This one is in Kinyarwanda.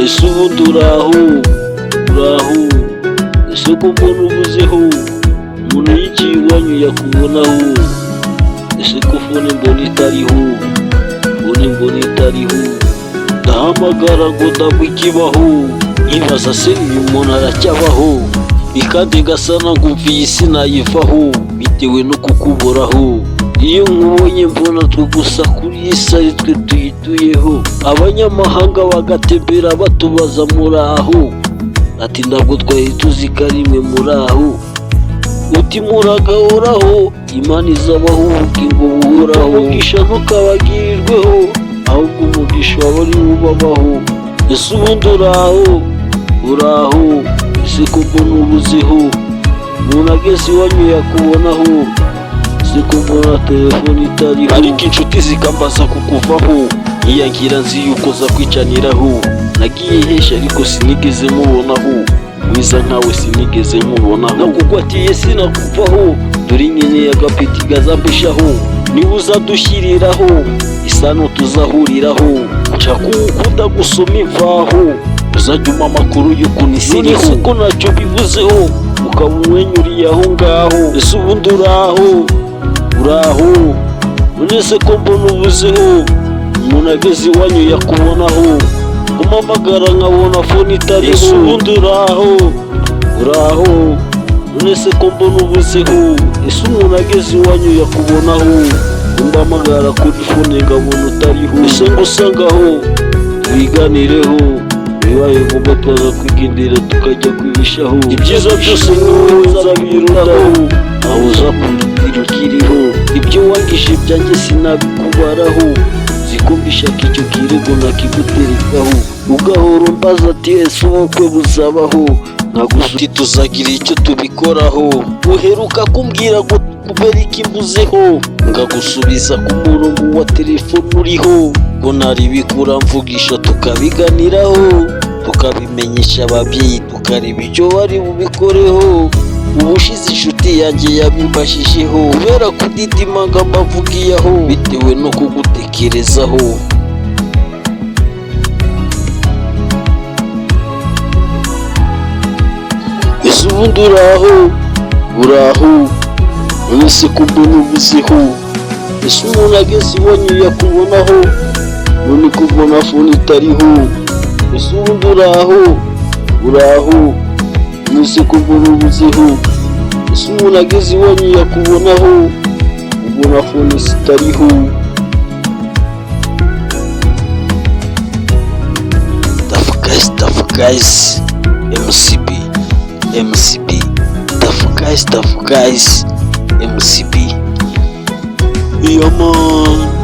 ese ubundi uraho ese ko mbona ubuzeho umuntu yigiye iwanyu yakubonaho, ese ko fone mbona itariho ndahamagara ngo ndabwo ikibaho, nkibaza se uyu muntu aracyabaho, ikandi gasana ngumviye isi nayivaho bitewe no kukuboraho. Iyo nkubonye mbona twe gusa kuri iyi si ari twe tuyituyeho, abanyamahanga bagatembera batubaza muraho, ati ntabwo twari tuzi ko ari mwe muraho, uti muragahoraho Imana izabaho ubugingo buhoraho, umugisha ntukabagirirweho ahubwo umugisha waba ari ubabaho. Ese ubundi uraho ese ko mbona ubuzeho umuntu ageze iwanyu yakubonaho, ese ko mbona telefone itariho, ariko inshuti zikambaza kukuvaho nkiyagira nzi yuko za kwicaniraho, nagiye hesha ariko sinigeze mubonaho, mwiza nkawe sinigeze mubonaho, nakugwatiye sinakuvaho dore nkeneye agapeti gazambeshaho, niba uzadushyiriraho isano tuzahuriraho, nshaka ukunda gusoma imvaho uzajya umpa amakuru y'ukuntu isi iriho, none ko ntacyo bivuzeho ukaba umwenyuriye aho ngaho. Ese ubundi uraho none se ko mbona ubuzeho umuntu ageze iwanyu yakubonaho, umpamagara nkabona fone itariho. Ese ubundi uraho none se ko mbona ubuzeho, ese umuntu ageze iwanyu yakubonaho, umpamagara kuri fone nkabona utariho, ese ngo usangaho twiganireho, bibaye ngombwa twaza kwigendera tukajya kwihishaho, ibyiza byose niwowe nzabirutaho, aho uza kundutira ukiriho, ibyo wangishe byanjye sinabikubaraho, zikumbishaka icyo kirego nakiguterekaho, ugahora umbaza ati ese ubukwe buzabaho, nkagusuti tuzagira icyo tubikoraho, uheruka kumbwira ngo kubera iki mbuzeho, ngagusubiza ku murongo wa telefone uriho, ngo naribikura mvugisha tukabiganiraho, tukabimenyesha ababyeyi tukareba icyo bari bubikoreho. Ubushize inshuti yanjye yabimbashijeho kubera kudidima ngo mbavugiyeho bitewe no kugutekerezaho. Ese ubundi uraho none se ko mbona ubuzeho, ese umuntu ageze iwanyu yakubonaho, none ko mbona fone itariho. Ese ubundi uraho none se ko mbona ubuzeho, ese umuntu ageze iwanyu yakubonaho, ubona fone zitariho. Tough guys MCB Tough guys MCB, yeah man.